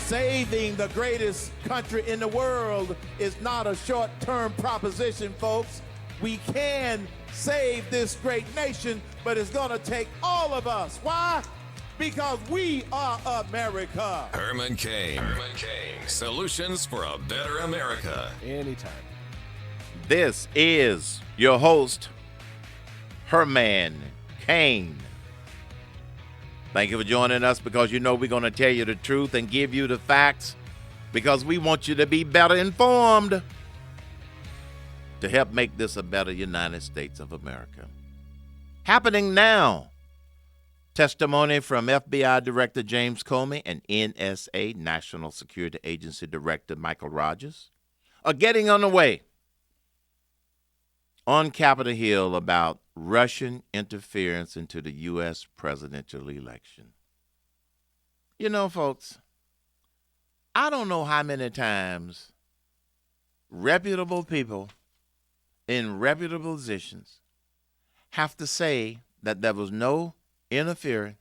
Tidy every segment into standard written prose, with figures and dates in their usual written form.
Saving the greatest country in the world is not a short-term proposition, folks. We can save this great nation, but it's going to take all of us. Why? Because we are America. Herman Cain. Solutions for a better America. Anytime. This is your host, Herman Cain. Thank you for joining us, because you know we're going to tell you the truth and give you the facts, because we want you to be better informed to help make this a better United States of America. Happening now. Testimony from FBI Director James Comey and NSA, National Security Agency Director Michael Rogers, are getting underway on Capitol Hill about Russian interference into the U.S. presidential election. You know, folks, I don't know how many times reputable people in reputable positions have to say that there was no interfering,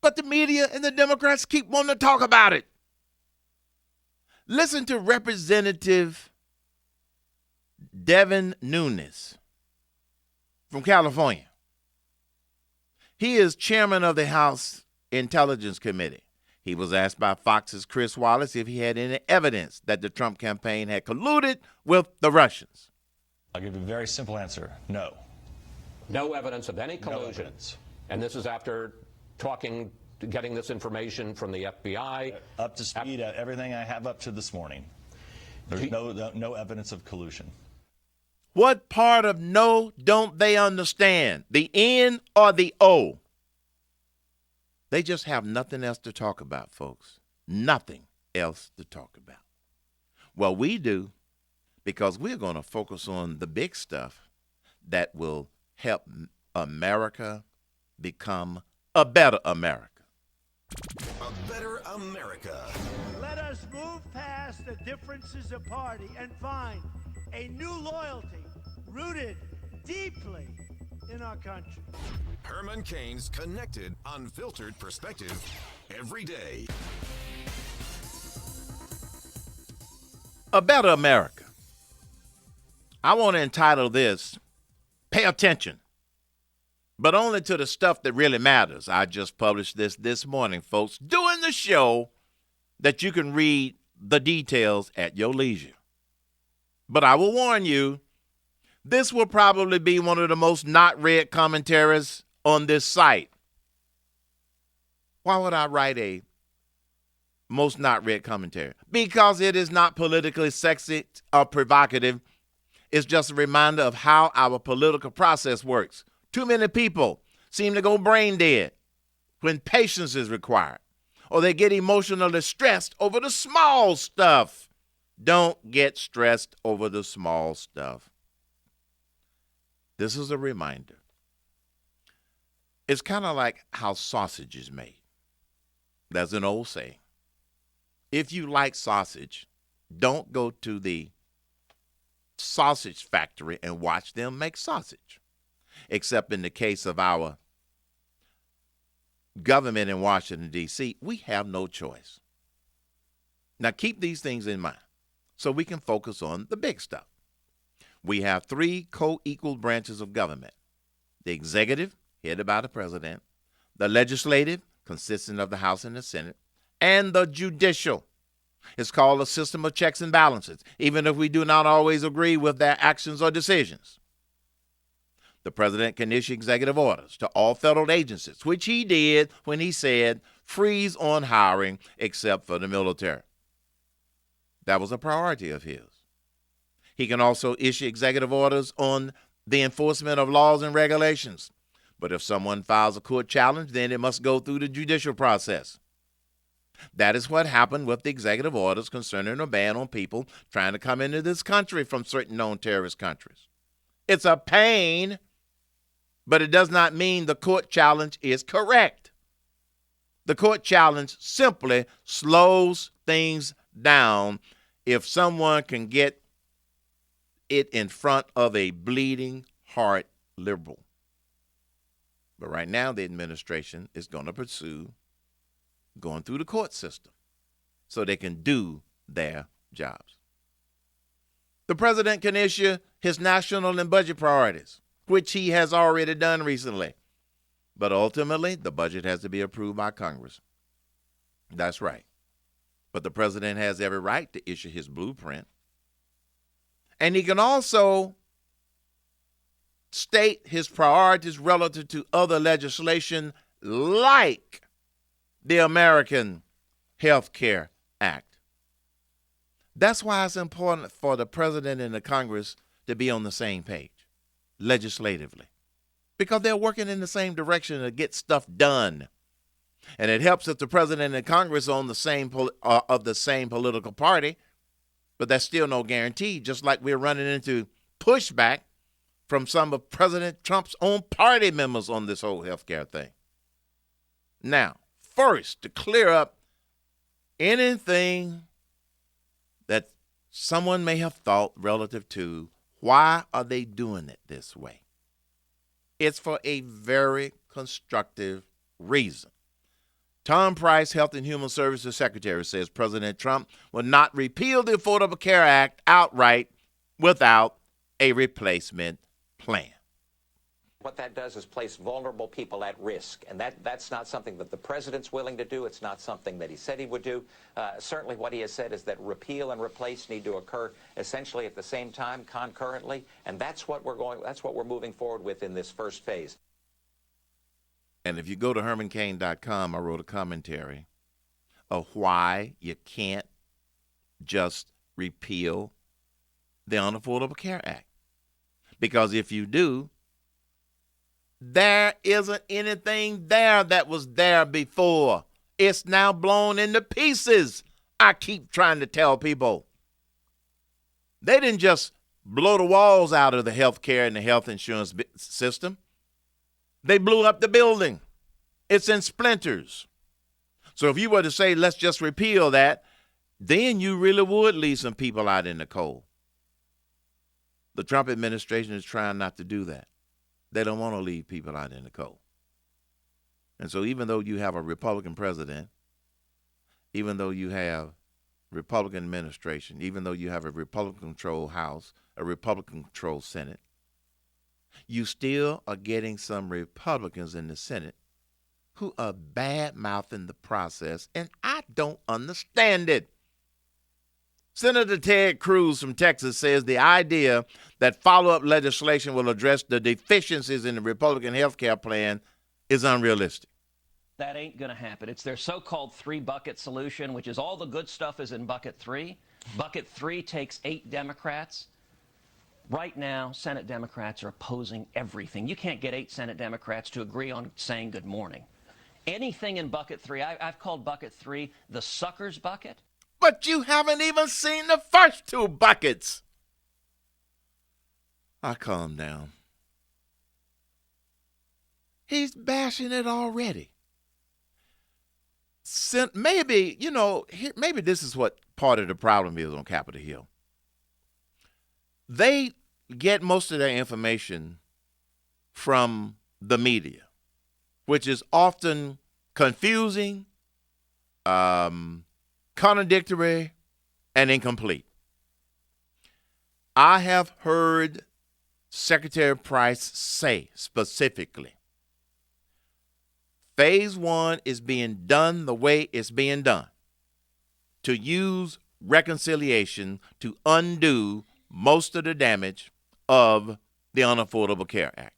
but the media and the Democrats keep wanting to talk about it. Listen to Representative Devin Nunes from California. He is chairman of the House Intelligence Committee. He was asked by Fox's Chris Wallace if he had any evidence that the Trump campaign had colluded with the Russians. I'll give you a very simple answer. No. No evidence of any collusion. No evidence. And this is after getting this information from the FBI. Up to speed, everything I have up to this morning. There's no evidence of collusion. What part of no don't they understand? The N or the O? They just have nothing else to talk about, folks. Nothing else to talk about. Well, we do, because we're going to focus on the big stuff that will help America become a better America. A better America. Let us move past the differences of party and find a new loyalty rooted deeply in our country. Herman Cain's connected, unfiltered perspective every day. A better America. I want to entitle this, Pay Attention, but only to the stuff that really matters. I just published this morning, folks, doing the show that you can read the details at your leisure. But I will warn you, this will probably be one of the most not read commentaries on this site. Why would I write a most not read commentary? Because it is not politically sexy or provocative. It's just a reminder of how our political process works. Too many people seem to go brain dead when patience is required, or they get emotionally stressed over the small stuff. Don't get stressed over the small stuff. This is a reminder. It's kind of like how sausage is made. There's an old saying. If you like sausage, don't go to the sausage factory and watch them make sausage. Except in the case of our government in Washington, D.C., we have no choice. Now, keep these things in mind so we can focus on the big stuff. We have three co-equal branches of government: the executive, headed by the president; the legislative, consisting of the House and the Senate; and the judicial. It's called a system of checks and balances, even if we do not always agree with their actions or decisions. The president can issue executive orders to all federal agencies, which he did when he said freeze on hiring except for the military. That was a priority of his. He can also issue executive orders on the enforcement of laws and regulations. But if someone files a court challenge, then it must go through the judicial process. That is what happened with the executive orders concerning a ban on people trying to come into this country from certain known terrorist countries. It's a pain, but it does not mean the court challenge is correct. The court challenge simply slows things down if someone can get it in front of a bleeding heart liberal. But right now, the administration is going to pursue going through the court system. so they can do their jobs. The president can issue his national and budget priorities, which he has already done recently. But ultimately, the budget has to be approved by Congress. That's right. But the president has every right to issue his blueprint. And he can also state his priorities relative to other legislation like the American Health Care Act. That's why it's important for the president and the Congress to be on the same page legislatively, because they're working in the same direction to get stuff done. And it helps if the president and Congress are on the same of the same political party, but that's still no guarantee, just like we're running into pushback from some of President Trump's own party members on this whole health care thing. Now, first, to clear up anything that someone may have thought relative to why are they doing it this way, it's for a very constructive reason. Tom Price, Health and Human Services Secretary, says President Trump will not repeal the Affordable Care Act outright without a replacement plan. What that does is place vulnerable people at risk, and that's not something that the president's willing to do. It's not something that he said he would do. Certainly what he has said is that repeal and replace need to occur essentially at the same time, concurrently, and that's what we're moving forward with in this first phase. And if you go to hermancain.com, I wrote a commentary of why you can't just repeal the Unaffordable Care Act. Because if you do, there isn't anything there that was there before. It's now blown into pieces. I keep trying to tell people. They didn't just blow the walls out of the health care and the health insurance system. They blew up the building. It's in splinters. So if you were to say, let's just repeal that, then you really would leave some people out in the cold. The Trump administration is trying not to do that. They don't want to leave people out in the cold. And so even though you have a Republican president, even though you have Republican administration, even though you have a Republican-controlled House, a Republican-controlled Senate, you still are getting some Republicans in the Senate who are bad-mouthing the process, and I don't understand it. Senator Ted Cruz from Texas says the idea that follow-up legislation will address the deficiencies in the Republican health care plan is unrealistic. That ain't going to happen. It's their so-called three-bucket solution, which is all the good stuff is in bucket 3. Bucket 3 takes 8 Democrats. Right now, Senate Democrats are opposing everything. You can't get 8 Senate Democrats to agree on saying good morning. Anything in bucket 3, I've called bucket 3 the sucker's bucket. But you haven't even seen the first 2 buckets. Calm down. He's bashing it already. Maybe, maybe this is what part of the problem is on Capitol Hill. They get most of their information from the media, which is often confusing, contradictory, and incomplete. I have heard Secretary Price say specifically, Phase 1 is being done the way it's being done, to use reconciliation to undo most of the damage of the Unaffordable Care Act.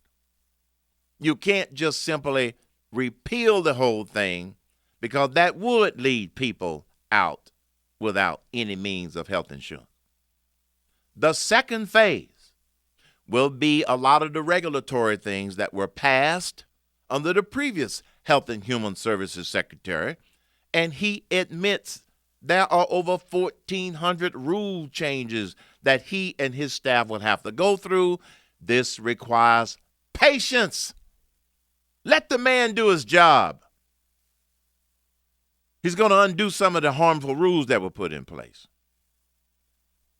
You can't just simply repeal the whole thing, because that would lead people out without any means of health insurance. The second phase will be a lot of the regulatory things that were passed under the previous Health and Human Services Secretary, and he admits there are over 1,400 rule changes that he and his staff will have to go through. This requires patience. Let the man do his job. He's going to undo some of the harmful rules that were put in place.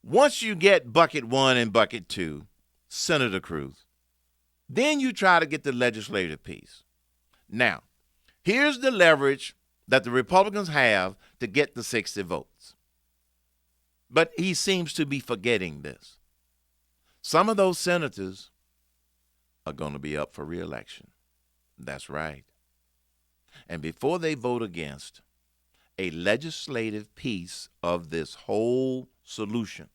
Once you get bucket 1 and bucket 2, Senator Cruz, then you try to get the legislative piece. Now, here's the leverage that the Republicans have to get the 60 votes. But he seems to be forgetting this. Some of those senators are going to be up for re-election. That's right. And before they vote against a legislative piece of this whole solution,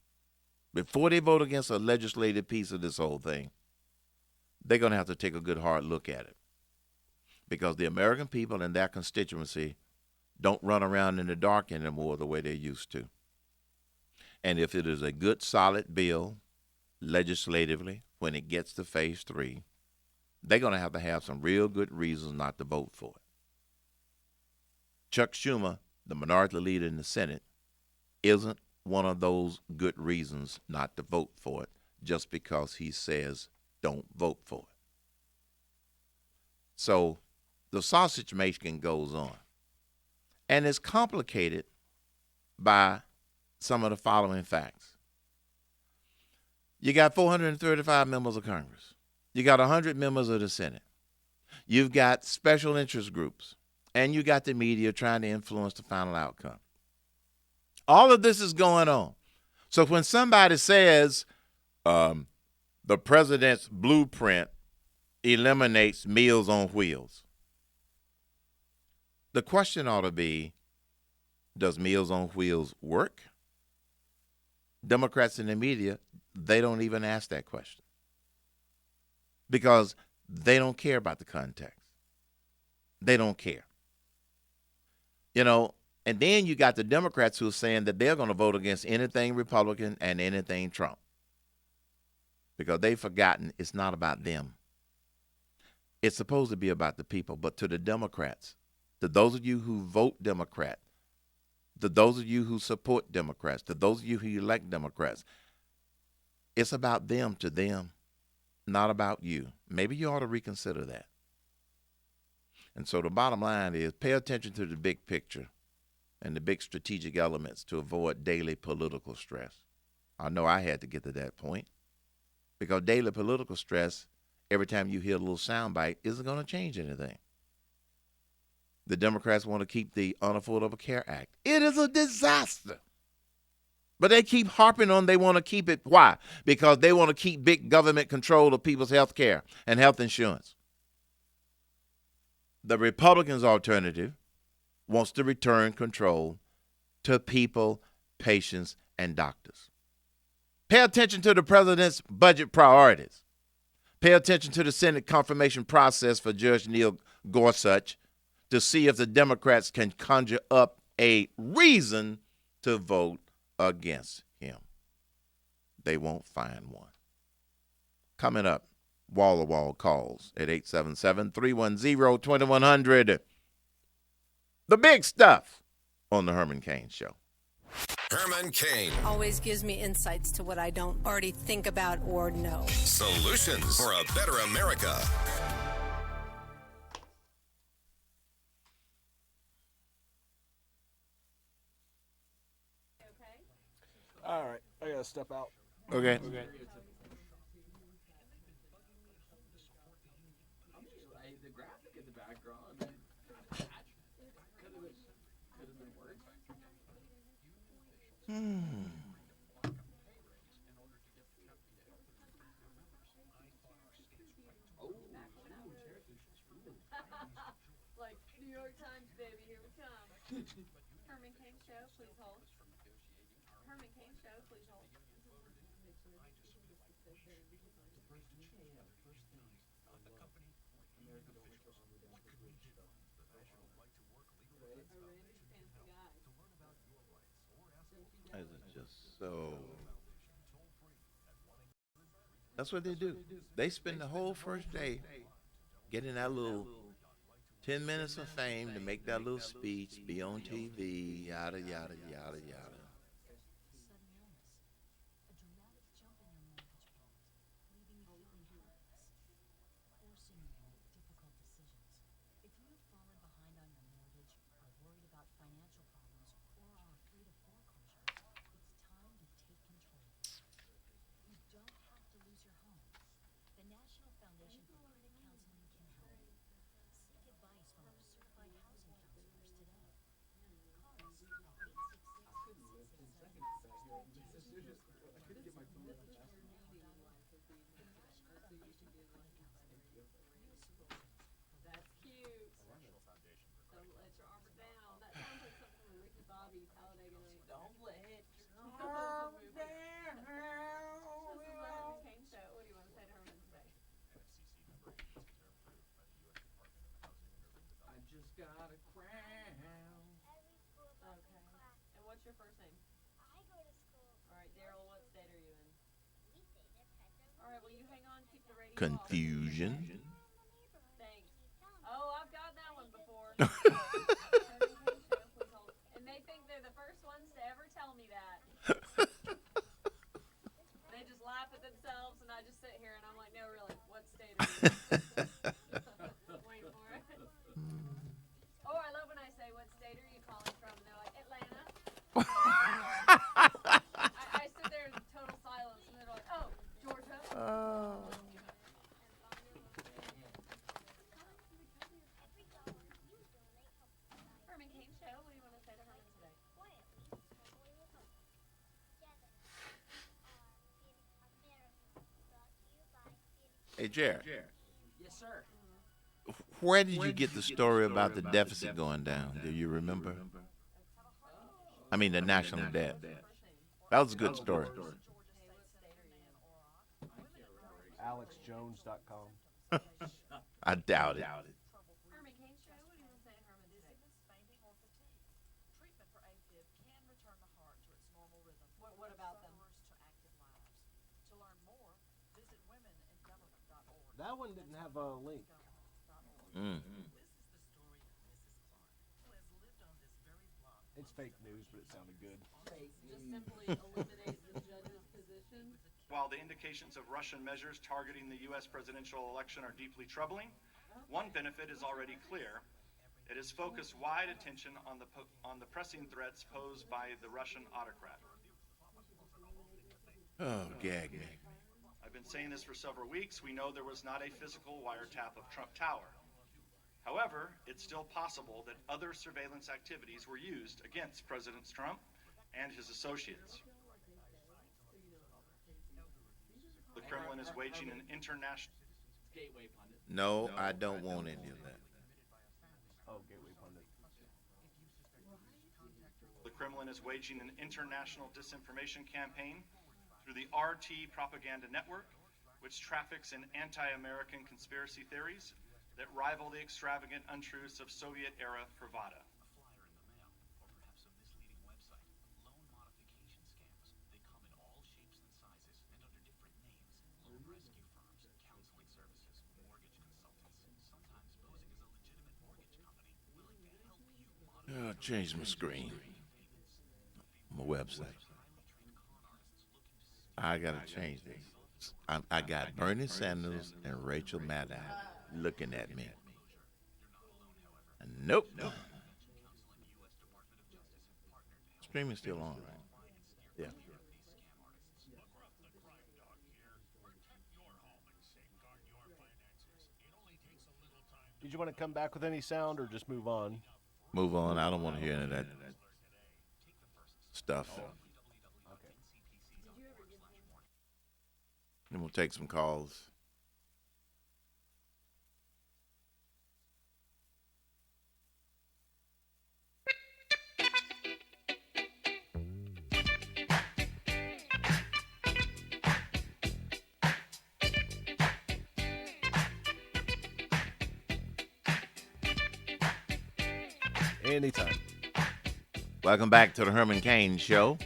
before they vote against a legislative piece of this whole thing, they're going to have to take a good hard look at it. Because the American people and their constituency don't run around in the dark anymore the way they used to. And if it is a good, solid bill legislatively when it gets to phase 3, they're going to have some real good reasons not to vote for it. Chuck Schumer, the minority leader in the Senate, isn't one of those good reasons not to vote for it just because he says don't vote for it. So the sausage making goes on. And it's complicated by some of the following facts. You got 435 members of Congress. You got 100 members of the Senate. You've got special interest groups. And you got the media trying to influence the final outcome. All of this is going on. So when somebody says the president's blueprint eliminates Meals on Wheels, the question ought to be, does Meals on Wheels work? Democrats in the media, they don't even ask that question because they don't care about the context. They don't care. You know, and then you got the Democrats who are saying that they're going to vote against anything Republican and anything Trump because they've forgotten it's not about them. It's supposed to be about the people, but to the Democrats, to those of you who vote Democrat, to those of you who support Democrats, to those of you who elect Democrats, it's about them to them, not about you. Maybe you ought to reconsider that. And so the bottom line is pay attention to the big picture and the big strategic elements to avoid daily political stress. I know I had to get to that point because daily political stress, every time you hear a little soundbite, isn't going to change anything. The Democrats want to keep the Unaffordable Care Act. It is a disaster. But they keep harping on they want to keep it. Why? Because they want to keep big government control of people's health care and health insurance. The Republicans' alternative wants to return control to people, patients, and doctors. Pay attention to the president's budget priorities. Pay attention to the Senate confirmation process for Judge Neil Gorsuch to see if the Democrats can conjure up a reason to vote against him. They won't find one. Coming up, wall-to-wall calls at 877-310-2100. The big stuff on the Herman Cain Show. Herman Cain. Always gives me insights to what I don't already think about or know. Solutions for a better America. All right, I gotta step out. Okay. Like New York Times, baby, here we come. Herman Cain Show, please hold. Herman Cain Show, please hold. That's what they do. They spend the whole first day getting that little 10 minutes of fame to make that little speech, be on TV, yada, yada, yada, yada. That's cute. Don't let your armor down. That sounds like something from a Ricky Bobby Talladega Nights. Don't let your armor down. This is the Herman Cain Show. What do you want to say to Herman today? I just got a crown. Okay. And what's your first name? All right, Daryl, what state are you in? All right, well, you hang on, keep the radio off. Confusion. Thanks. Oh, I've got that one before. Herman Cain Show, please hold. And they think they're the first ones to ever tell me that. They just laugh at themselves, and I just sit here, and I'm like, no, really, what state are you in? Wait for it. Oh, I love when I say, what state are you calling from? And they're like, Atlanta. I sit there in total silence, and they're like, oh, Georgia. Herman Cain Show, what do you want to say to Herman today? Hey, Jared, Yes, sir. where did you get the story about the deficit going down? Do you remember? I mean, the national debt. That was a good story. AlexJones.com. I doubt it. Herman Cain Show, what do you want to say to Herman today? Treatment for AFib can return the heart to its normal rhythm. What about them? Sufferers to active lives. To learn more, visit womeningovernment.org. That one didn't have a link. Mm. It's fake news, but it sounded good. Just simply eliminate the judge's position. While the indications of Russian measures targeting the U.S. presidential election are deeply troubling, one benefit is already clear. It has focused wide attention on the pressing threats posed by the Russian autocrat. Oh, gag me. I've been saying this for several weeks. We know there was not a physical wiretap of Trump Tower. However, it's still possible that other surveillance activities were used against President Trump and his associates. The Kremlin is waging an international... Gateway pundit. No, I don't want any of that. Oh, Gateway Pundit. The Kremlin is waging an international disinformation campaign through the RT propaganda network, which traffics in anti-American conspiracy theories that rival the extravagant untruths of Soviet-era bravada. Oh, change my screen. My website. I gotta change this. I got Bernie Sanders and Rachel Maddow looking at me. Nope. Streaming's still on, right? Yeah. Did you want to come back with any sound or just move on? Move on. I don't want to hear any of that stuff. Okay. Then we'll take some calls. Anytime. Welcome back to the Herman Cain Show.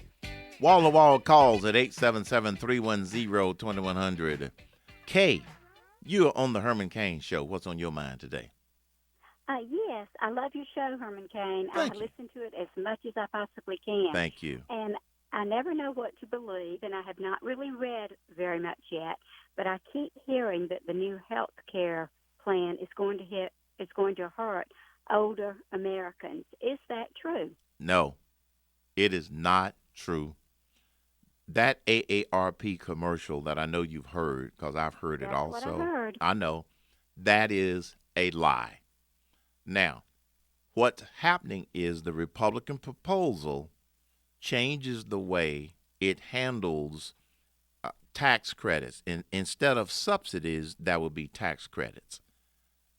Wall-to-wall calls at 877-310-2100. Kay, you're on the Herman Cain Show. What's on your mind today? Yes, I love your show, Herman Cain. Thank I you. listen to it as much as I possibly can. Thank you. And I never know what to believe, and I have not really read very much yet, but I keep hearing that the new health care plan is going to hurt older Americans. Is that true? No, it is not true. That AARP commercial that I know you've heard, because I've heard it also. That's what I heard. I know. That is a lie. Now, what's happening is the Republican proposal changes the way it handles tax credits. Instead of subsidies, that would be tax credits.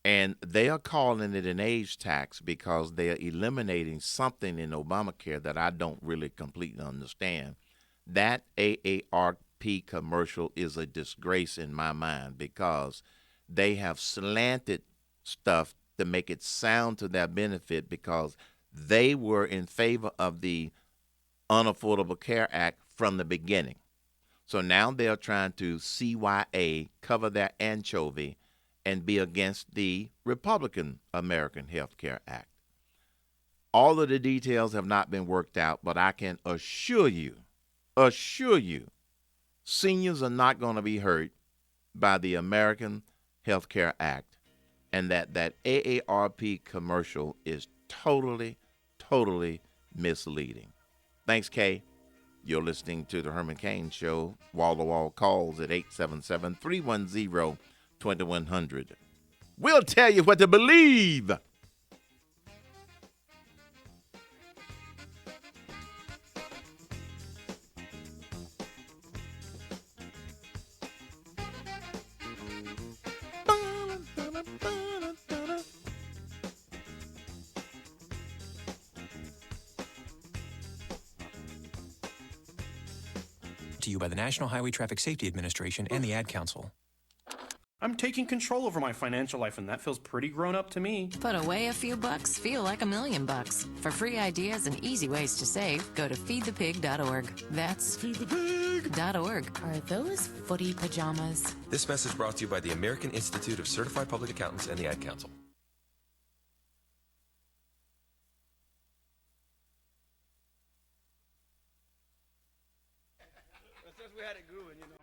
And they are calling it an age tax because they are eliminating something in Obamacare that I don't really completely understand. That AARP commercial is a disgrace in my mind because they have slanted stuff to make it sound to their benefit because they were in favor of the Unaffordable Care Act from the beginning. So now they are trying to CYA, cover their anchovy, and be against the Republican American Health Care Act. All of the details have not been worked out, but I can assure you, seniors are not going to be hurt by the American Health Care Act, and that AARP commercial is totally misleading. Thanks, Kay. You're listening to the Herman Cain Show. Wall-to-wall calls at 877-310-2100. We'll tell you what to believe. To you by the National Highway Traffic Safety Administration and the Ad Council. I'm taking control over my financial life, and that feels pretty grown up to me. Put away a few bucks, feel like $1,000,000. For free ideas and easy ways to save, go to feedthepig.org. That's feedthepig.org. Are those footy pajamas? This message brought to you by the American Institute of Certified Public Accountants and the Ad Council. Since we had it going, you know.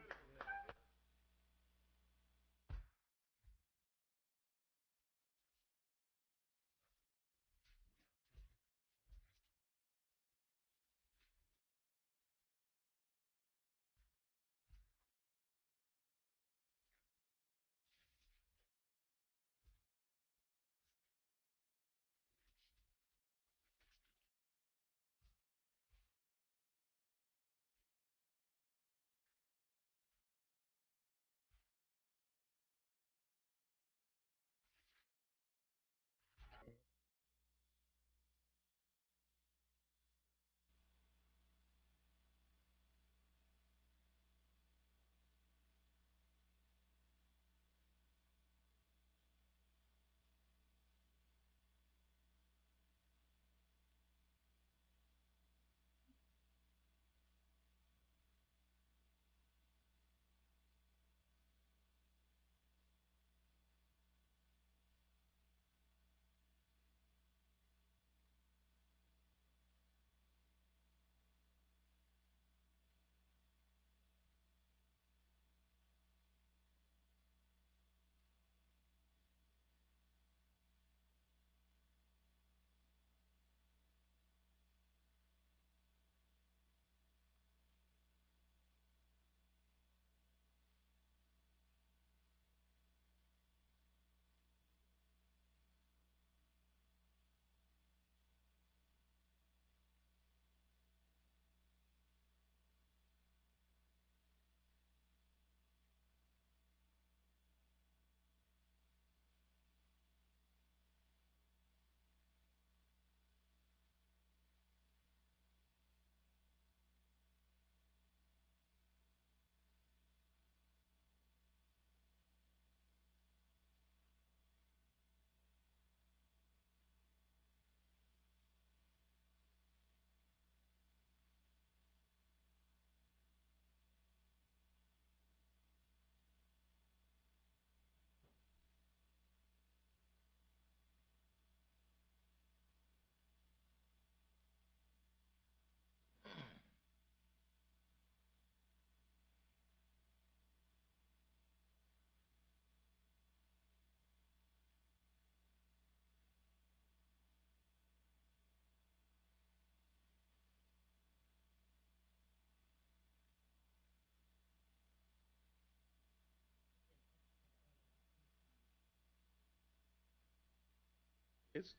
It's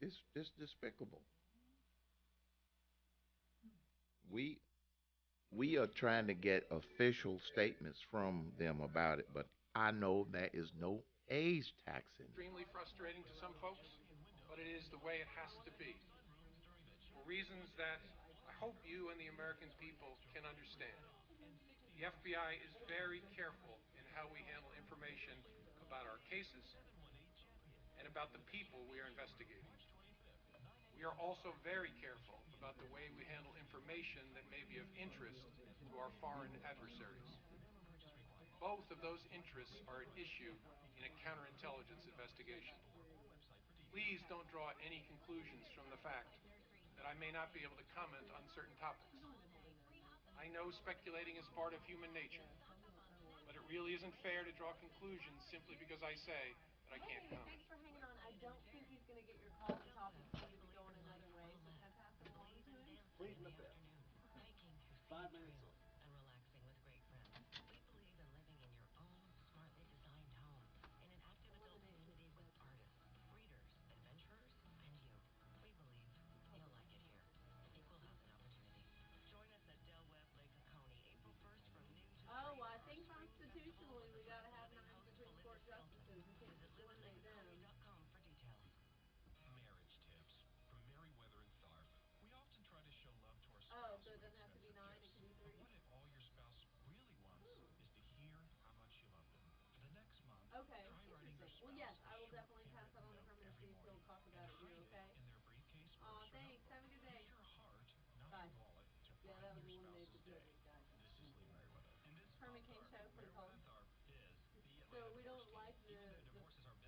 despicable. We We are trying to get official statements from them about it, but I know there is no age tax in it. Extremely frustrating to some folks, but it is the way it has to be. For reasons that I hope you and the American people can understand. The FBI is very careful in how we handle information about our cases and about the people we are investigating. We are also very careful about the way we handle information that may be of interest to our foreign adversaries. Both of those interests are at issue in a counterintelligence investigation. Please don't draw any conclusions from the fact that I may not be able to comment on certain topics. I know speculating is part of human nature, but it really isn't fair to draw conclusions simply because I say that I can't comment. Thanks for hanging on. I don't think he's going to get your call. The topic seemed to be going another way, so can I pass it along to him? Please, the best. 5 minutes late. And relaxing with great friends. We believe in living in your own smartly designed home in an active adult community with artists, readers, adventurers, and you. We believe you'll like it here. Equal housing opportunity. Join us at Del Webb Lake Oconee April 1st from noon to 3. Oh, I think constitutionally we got to have 9 Supreme Court justices. We can't just eliminate them. For details. Marriage tips from Meriwether and Tharp. We often try to show love to our spouse. Oh, so it doesn't have to be 9, it can be 3. What if all your spouse really wants is to hear how much you love them? For the next month, Okay, try writing your interesting. Well, spouse yes, I will a short definitely pass that on to Herman and see if he'll talk about it here, okay? in their briefcase or Aw, extra thanks. notebook. Have a good day. Use your heart, not Bye. your wallet, to Yeah, that was brighten your eliminate the spouse's day. judges, guys. This is Lee Meriwether. And this is Herman Bob Cain Tharp. Show, pretty cool. Meriwether Tharp is the So we don't like the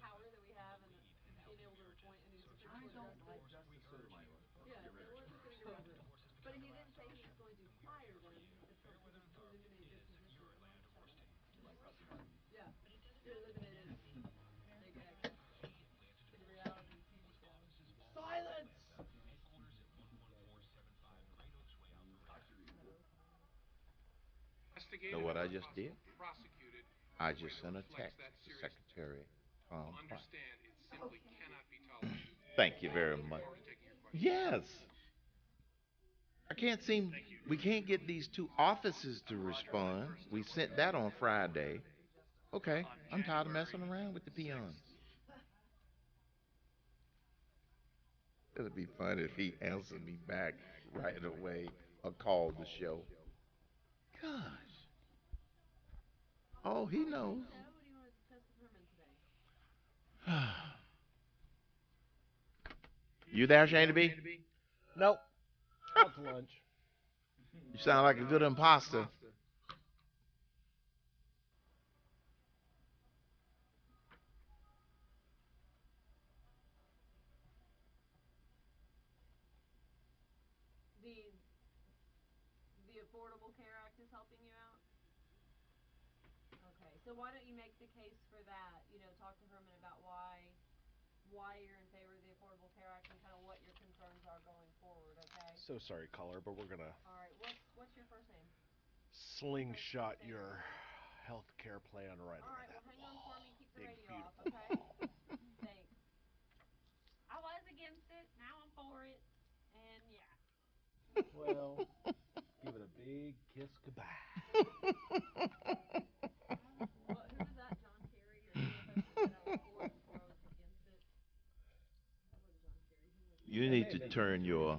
power that we have and being able to appoint a new Supreme Court justice. Justice Sotomayor. Yeah, so we're just going to get over it. But he didn't say he was going to fire them. He said something to eliminate their position. Yeah, to eliminate it. Big X. In reality TV show. Silence! Headquarters at 11475 Great Oaks Way, Alpharetta. Know what I just did? Prosecuted I just sent a text to Secretary Tom Price. understand it simply cannot be tolerated. Thank you very much. Yes. We can't get these 2 offices to respond. We sent that on Friday. Okay, I'm tired of messing around with the peons. It'd be fun if he answered me back right away or called the show. Gosh. Oh, he knows. So, what do you want to discuss with Herman today? You there, Shane B? Nope. Out to lunch. You sound like a good imposter. The Affordable Care Act is helping you out? Okay, so why don't you make the case for that? You know, talk to Herman about why you're in favor of the Affordable Care Act and kind of what your concerns are going forward, okay? So sorry, caller, but we're gonna All right, what's your first name? slingshot your health care plan right All over right, that well, hang on for me, keep the big, radio off, beautiful okay? Thanks. I was against it, now I'm for it, and yeah. Well, give it a big kiss goodbye. What, who was that, John Kerry, or who was that I was for it before I was against it? That wasn't John Kerry, who was it? You need to turn your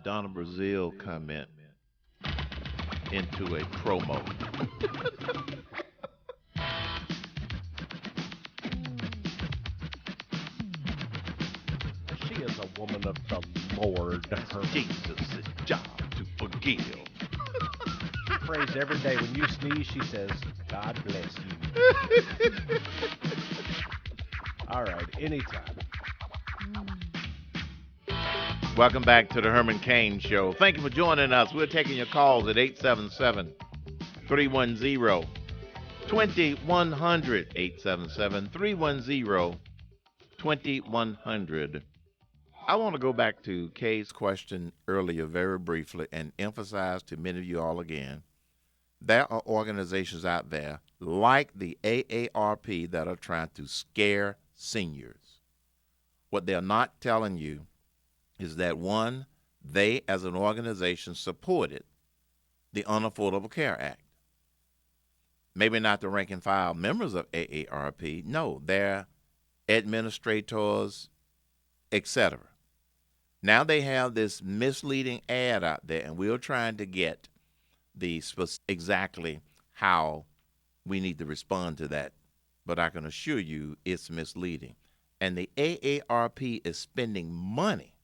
Donna Brazile comment into a promo. She is a woman of the Lord. Jesus' job to forgive. She prays every day. When you sneeze, she says, God bless you. All right, anytime. Welcome back to the Herman Cain Show. Thank you for joining us. We're taking your calls at 877-310-2100. 877-310-2100. I want to go back to Kay's question earlier very briefly and emphasize to many of you all again, there are organizations out there like the AARP that are trying to scare seniors. What they're not telling you is that, one, they as an organization support it, the Unaffordable Care Act. Maybe not the rank and file members of AARP. No, they're administrators, etc. Now they have this misleading ad out there, and we're trying to get the exactly how we need to respond to that. But I can assure you it's misleading. And the AARP is spending money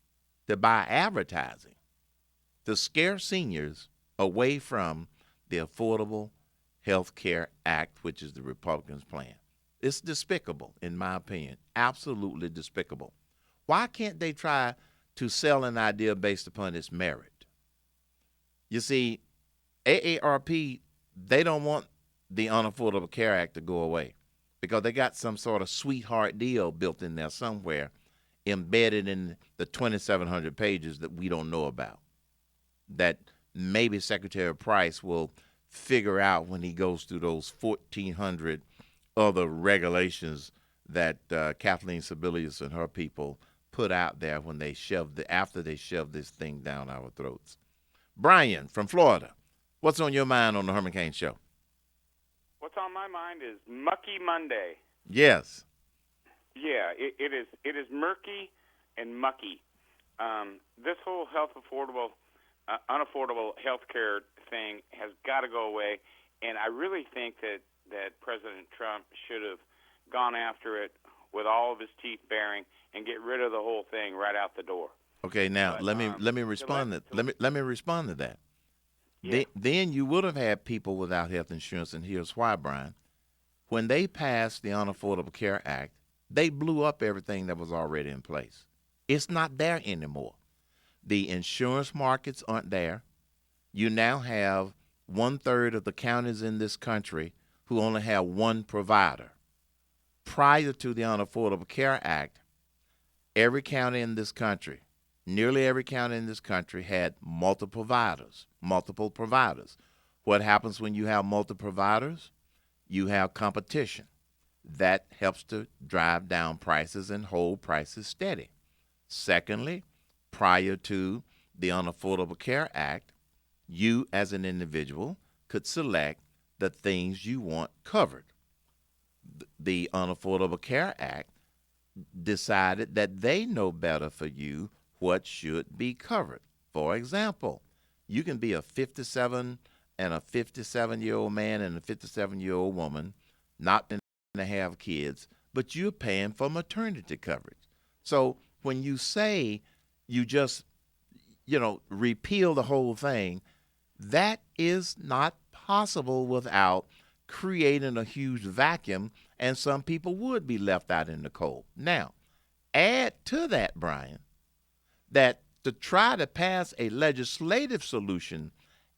to buy advertising to scare seniors away from the Affordable Health Care Act, which is the Republicans' plan. It's despicable, in my opinion, absolutely despicable. Why can't they try to sell an idea based upon its merit? You see, AARP, they don't want the Unaffordable Care Act to go away because they got some sort of sweetheart deal built in there somewhere, embedded in the 2,700 pages that we don't know about, that maybe Secretary Price will figure out when he goes through those 1,400 other regulations that Kathleen Sebelius and her people put out there when they after they shoved this thing down our throats. Brian from Florida, what's on your mind on the Herman Cain Show? What's on my mind is Mucky Monday. Yes. Yeah, it is murky and mucky. This whole unaffordable health care thing has got to go away, and I really think that President Trump should have gone after it with all of his teeth baring and get rid of the whole thing right out the door. Okay, now let me respond to that. Yeah. Then you would have had people without health insurance, and here's why, Brian. When they passed the Unaffordable Care Act, they blew up everything that was already in place. It's not there anymore. The insurance markets aren't there. You now have 1/3 of the counties in this country who only have one provider. Prior to the Unaffordable Care Act, every county in this country, nearly every county in this country had multiple providers. What happens when you have multiple providers? You have competition. That helps to drive down prices and hold prices steady. Secondly, prior to the Unaffordable Care Act, you as an individual could select the things you want covered. The Unaffordable Care Act decided that they know better for you what should be covered. For example, you can be a 57 and a 57-year-old man and a 57-year-old woman, not going to have kids, but you're paying for maternity coverage. So when you say you just, repeal the whole thing, that is not possible without creating a huge vacuum, and some people would be left out in the cold. Now, add to that, Brian, that to try to pass a legislative solution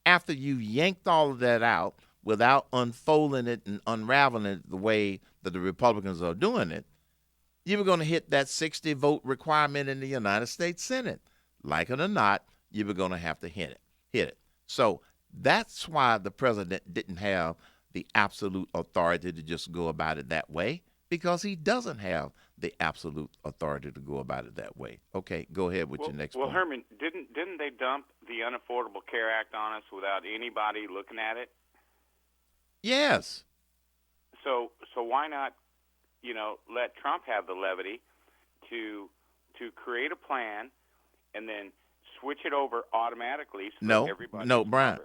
after you yanked all of that out without unfolding it and unraveling it the way that the Republicans are doing it, you were going to hit that 60-vote requirement in the United States Senate. Like it or not, you were going to have to hit it. So that's why the president didn't have the absolute authority to just go about it that way, because he doesn't have the absolute authority to go about it that way. Okay, go ahead with your next point. Well, Herman, didn't they dump the Unaffordable Care Act on us without anybody looking at it? Yes. So why not, let Trump have the levity to create a plan and then switch it over automatically so that everybody. No, Brian.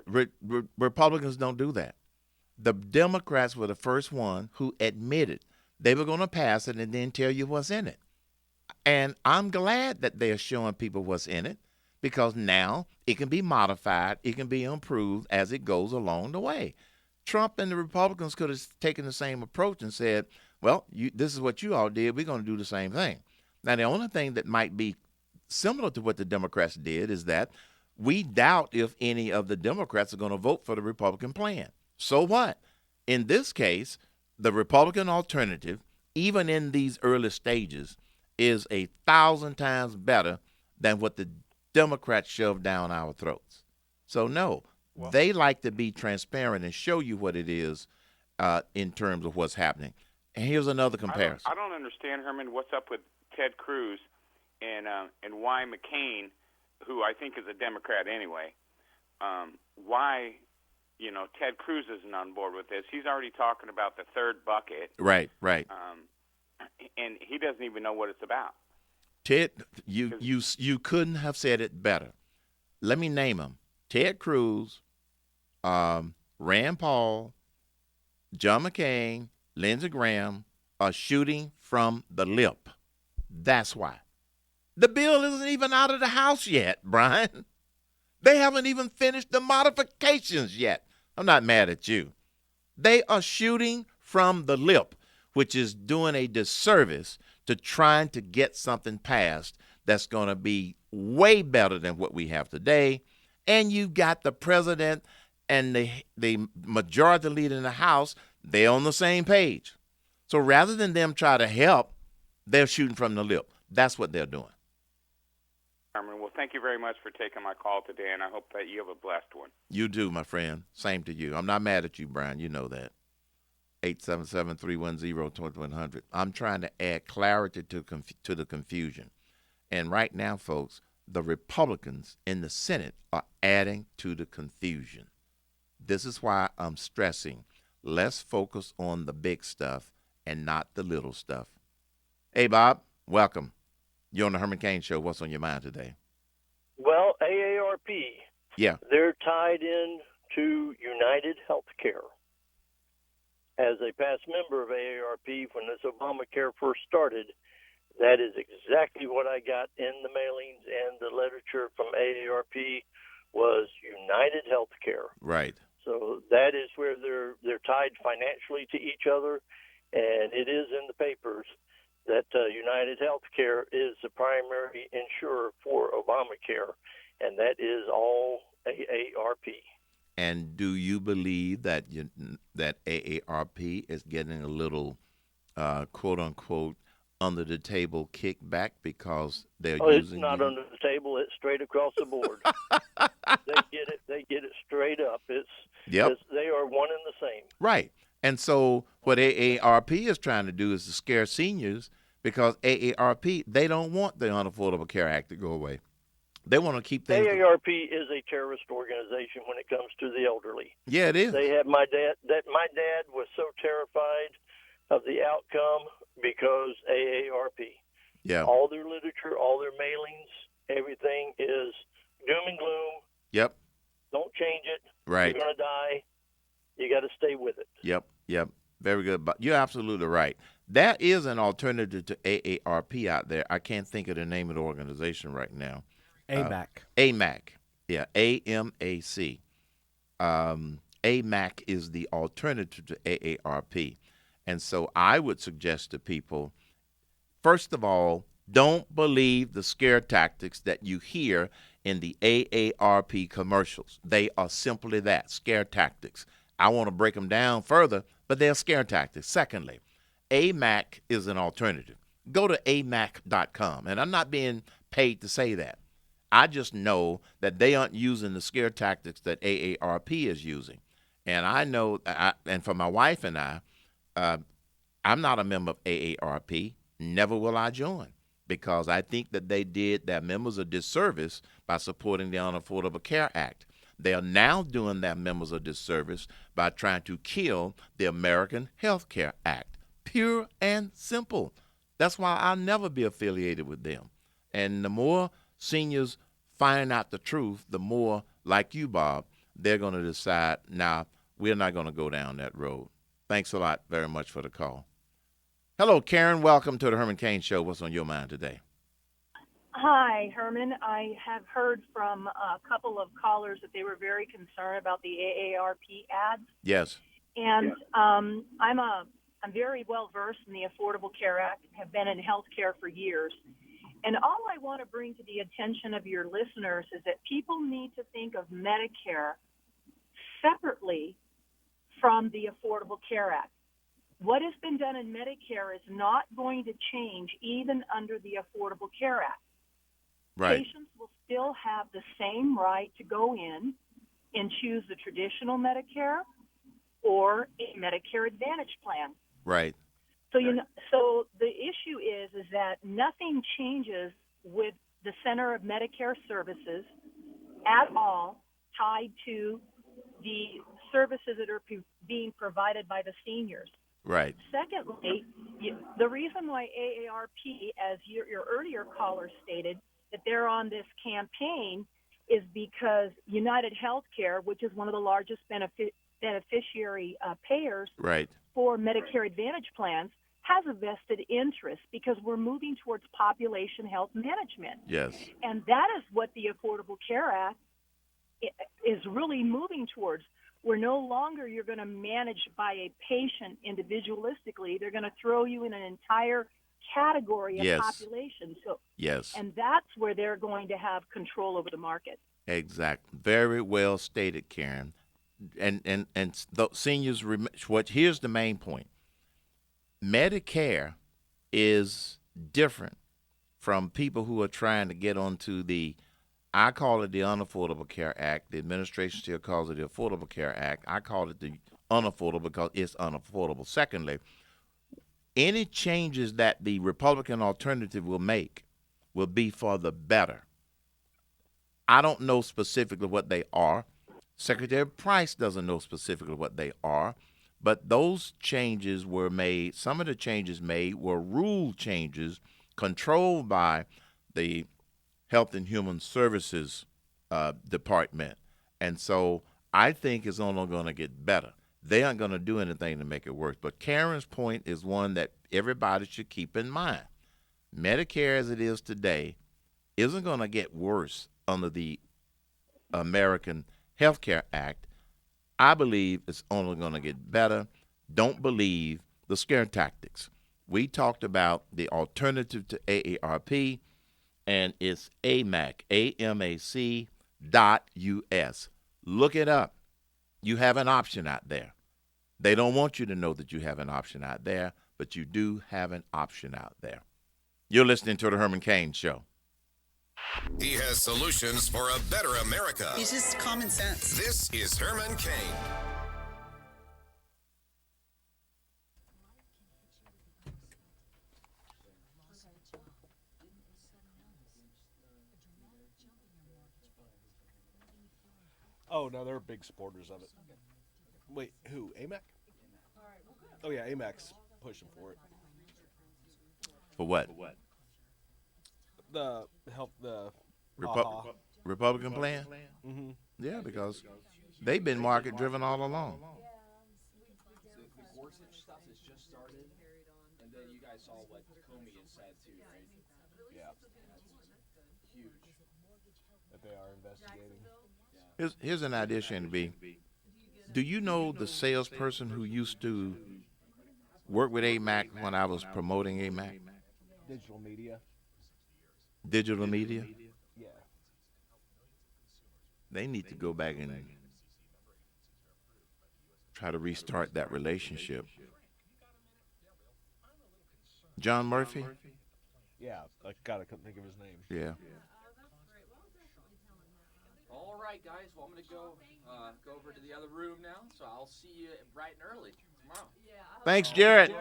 Republicans don't do that. The Democrats were the first one who admitted they were going to pass it and then tell you what's in it. And I'm glad that they're showing people what's in it, because now it can be modified, it can be improved as it goes along the way. Trump and the Republicans could have taken the same approach and said, well, this is what you all did, we're going to do the same thing. Now, the only thing that might be similar to what the Democrats did is that we doubt if any of the Democrats are going to vote for the Republican plan. So what? In this case, the Republican alternative, even in these early stages, is 1,000 times better than what the Democrats shoved down our throats. So no, they like to be transparent and show you what it is in terms of what's happening. And here's another comparison. I don't understand, Herman, what's up with Ted Cruz and why McCain, who I think is a Democrat anyway, why Ted Cruz isn't on board with this. He's already talking about the third bucket. Right. And he doesn't even know what it's about. Ted, you couldn't have said it better. Let me name them: Ted Cruz, Rand Paul, John McCain, Lindsey Graham are shooting from the lip. That's why. The bill isn't even out of the House yet, Brian. They haven't even finished the modifications yet. I'm not mad at you. They are shooting from the lip, which is doing a disservice to trying to get something passed that's going to be way better than what we have today. And you've got the president and the majority leader in the House, they're on the same page. So rather than them try to help, they're shooting from the lip. That's what they're doing. Herman, well, thank you very much for taking my call today, and I hope that you have a blessed one. You do, my friend. Same to you. I'm not mad at you, Brian. You know that. 877-310-2100. I'm trying to add clarity to the confusion. And right now, folks, the Republicans in the Senate are adding to the confusion. This is why I'm stressing, let's focus on the big stuff and not the little stuff. Hey, Bob, welcome. You're on the Herman Cain Show. What's on your mind today? Well, AARP. Yeah. They're tied in to United Healthcare. As a past member of AARP, when this Obamacare first started, that is exactly what I got in the mailings and the literature from AARP was United Healthcare. Right. So that is where they're tied financially to each other, and it is in the papers that United Healthcare is the primary insurer for Obamacare, and that is all AARP. And do you believe that that AARP is getting a little, quote unquote, under the table kickback because they're using? It's not under the table; it's straight across the board. They get it straight up. They are one and the same. Right. And so what AARP is trying to do is to scare seniors, because AARP, they don't want the Unaffordable Care Act to go away. They want to keep things. AARP is a terrorist organization when it comes to the elderly. Yeah, it is. They had my dad. My dad was so terrified of the outcome because AARP. Yeah. All their literature, all their mailings, everything is doom and gloom. Yep. Don't change it. Right. You're going to die. You got to stay with it. Yep. Very good. But you're absolutely right. There is an alternative to AARP out there. I can't think of the name of the organization right now. AMAC. AMAC. Yeah, AMAC. AMAC is the alternative to AARP. And so I would suggest to people, first of all, don't believe the scare tactics that you hear in the AARP commercials. They are simply that, scare tactics. I want to break them down further, but they're scare tactics. Secondly, AMAC is an alternative. Go to amac.com, and I'm not being paid to say that. I just know that they aren't using the scare tactics that AARP is using. And I know, and for my wife and I, I'm not a member of AARP. Never will I join, because I think that they did their members a disservice by supporting the Unaffordable Care Act. They are now doing their members a disservice by trying to kill the American Health Care Act. Pure and simple. That's why I'll never be affiliated with them. And the more seniors find out the truth, the more, like you, Bob, they're going to decide, now, we're not going to go down that road. Thanks a lot very much for the call. Hello, Karen. Welcome to the Herman Cain Show. What's on your mind today? Hi, Herman. I have heard from a couple of callers that they were very concerned about the AARP ads. Yes. And I'm very well versed in the Affordable Care Act, have been in healthcare for years. And all I want to bring to the attention of your listeners is that people need to think of Medicare separately from the Affordable Care Act. What has been done in Medicare is not going to change even under the Affordable Care Act. Right. Patients will still have the same right to go in and choose the traditional Medicare or a Medicare Advantage plan. Right. So the issue is that nothing changes with the Center of Medicare Services at all tied to the services that are being provided by the seniors. Right. Secondly, the reason why AARP, as your earlier caller stated, that they're on this campaign is because United Healthcare, which is one of the largest beneficiary payers Right. for Medicare Advantage plans, has a vested interest because we're moving towards population health management. Yes. And that is what the Affordable Care Act is really moving towards. Where no longer you're going to manage by a patient individualistically. They're going to throw you in an entire category of Yes. population. So, Yes. and that's where they're going to have control over the market. Exactly. Very well stated, Karen. And the seniors. Here's the main point. Medicare is different from people who are trying to get onto the, I call it the Unaffordable Care Act. The administration still calls it the Affordable Care Act. I call it the unaffordable because it's unaffordable. Secondly, any changes that the Republican alternative will make will be for the better. I don't know specifically what they are. Secretary Price doesn't know specifically what they are. But those changes were made, some of the changes made were rule changes controlled by the Health and Human Services Department. And so I think it's only going to get better. They aren't going to do anything to make it worse. But Karen's point is one that everybody should keep in mind. Medicare as it is today isn't going to get worse under the American Health Care Act. I believe it's only going to get better. Don't believe the scare tactics. We talked about the alternative to AARP, and it's AMAC, AMAC.US. Look it up. You have an option out there. They don't want you to know that you have an option out there, but you do have an option out there. You're listening to the Herman Cain Show. He has solutions for a better America. He's just common sense. This is Herman Cain. Oh, no, they're big supporters of it. Wait, who? AMAC? Oh, yeah, AMAC's pushing for it. For what? The help the Republican plan? Mm-hmm. Yeah, because they've been market driven all along. The Gorsuch stuff has just started, and then you guys saw what Comey has said too, right? Yeah. That's huge. That they are investigating. Here's an idea, Shannon B. Do you know the salesperson who used to work with AMAC when I was promoting AMAC? Digital media. Digital media? Yeah. They need to go back and try to restart that relationship. John Murphy? Yeah, I couldn't think of his name. Yeah. All right, guys. Well, I'm going to go over to the other room now, so I'll see you bright and early tomorrow. Thanks, Jared.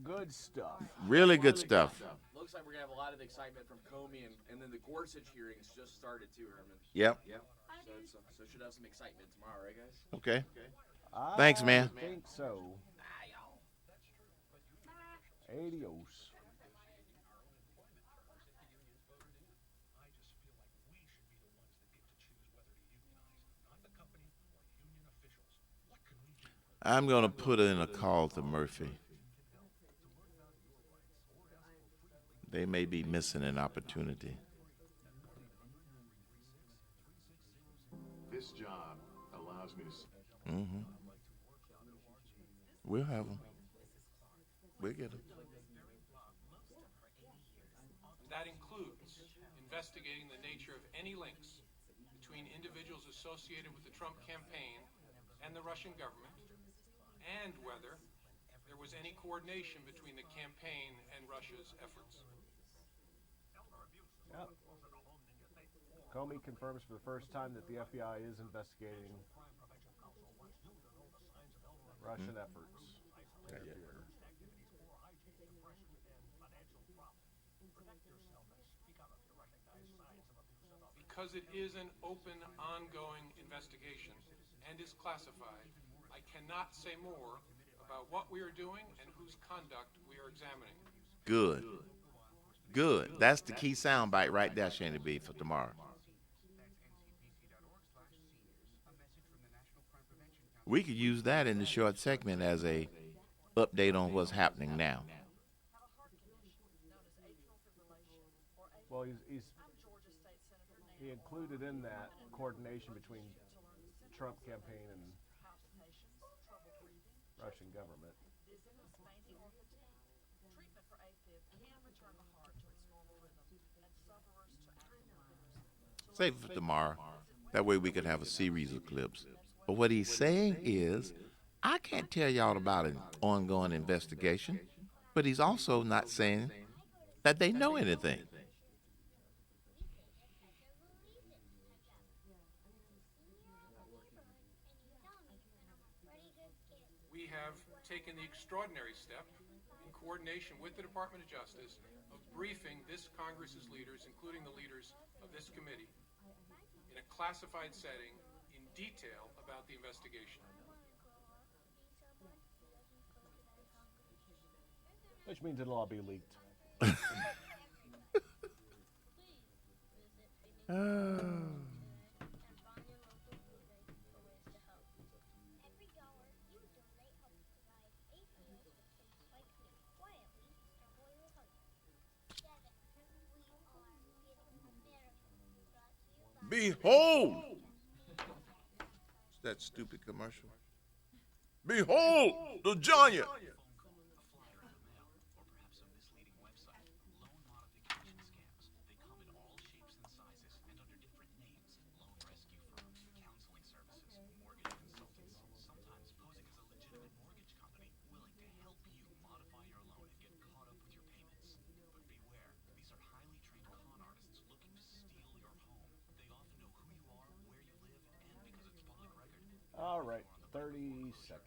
Good stuff. Really good stuff. Looks like we're going to have a lot of excitement from Comey, and then the Gorsuch hearings just started too, Herman. Yep. So should have some excitement tomorrow, right, guys? Okay. Thanks, man. I think so. Adios. I'm going to put in a call to Murphy. They may be missing an opportunity. This job allows me to... Mm-hmm. We'll have them. We'll get them. That includes investigating the nature of any links between individuals associated with the Trump campaign and the Russian government, and whether there was any coordination between the campaign and Russia's efforts. Yep. Comey confirms for the first time that the FBI is investigating Russian efforts. Because it is an open, ongoing investigation, and is classified, I cannot say more about what we are doing and whose conduct we are examining. Good. Good. That's the key soundbite right there, Shandy B, for tomorrow. We could use that in the short segment as a update on what's happening now. Well, he included in that coordination between Trump campaign and Russian government. Save it for tomorrow. That way we could have a series of clips. But what he's saying is, I can't tell y'all about an ongoing investigation, but he's also not saying that they know anything. We have taken the extraordinary step, in coordination with the Department of Justice, of briefing this Congress's leaders, including the leaders of this committee, in a classified setting in detail about the investigation. Which means it'll all be leaked. Behold! That stupid commercial. Behold the giant! All right, 30 seconds.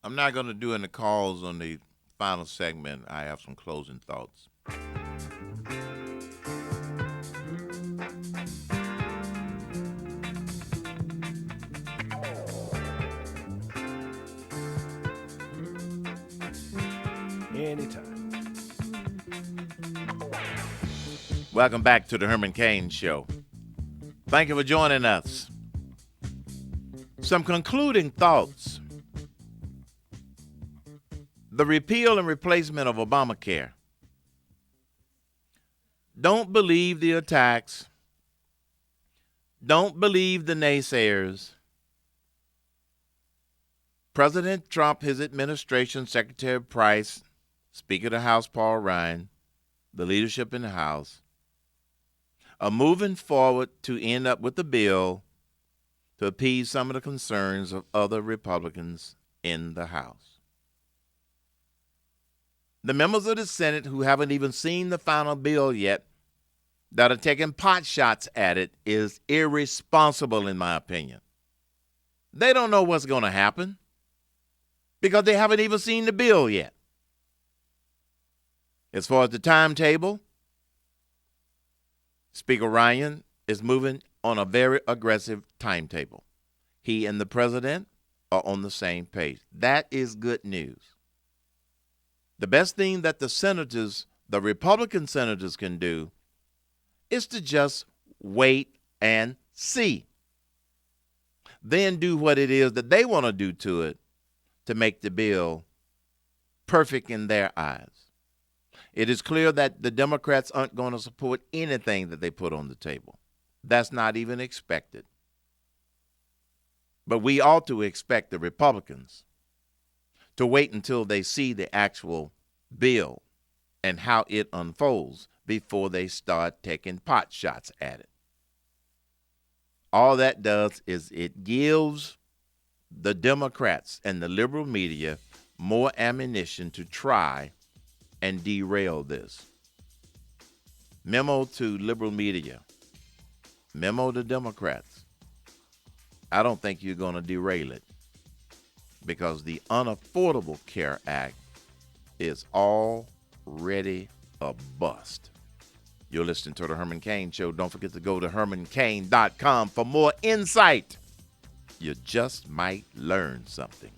I'm not going to do any calls on the final segment. I have some closing thoughts. Anytime. Welcome back to the Herman Cain Show. Thank you for joining us. Some concluding thoughts. The repeal and replacement of Obamacare. Don't believe the attacks. Don't believe the naysayers. President Trump, his administration, Secretary Price, Speaker of the House Paul Ryan, the leadership in the House, are moving forward to end up with a bill to appease some of the concerns of other Republicans in the House. The members of the Senate who haven't even seen the final bill yet, that are taking pot shots at it, is irresponsible in my opinion. They don't know what's going to happen because they haven't even seen the bill yet. As far as the timetable, Speaker Ryan is moving on a very aggressive timetable. He and the president are on the same page. That is good news. The best thing that the senators, the Republican senators, can do is to just wait and see. Then do what it is that they want to do to it to make the bill perfect in their eyes. It is clear that the Democrats aren't going to support anything that they put on the table. That's not even expected. But we ought to expect the Republicans to wait until they see the actual bill and how it unfolds before they start taking pot shots at it. All that does is it gives the Democrats and the liberal media more ammunition to try and derail this. Memo to liberal media. Memo to Democrats. I don't think you're going to derail it because the Unaffordable Care Act is already a bust. You're listening to the Herman Cain Show. Don't forget to go to hermancain.com for more insight. You just might learn something.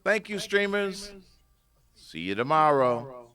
Thank you, streamers. See you tomorrow.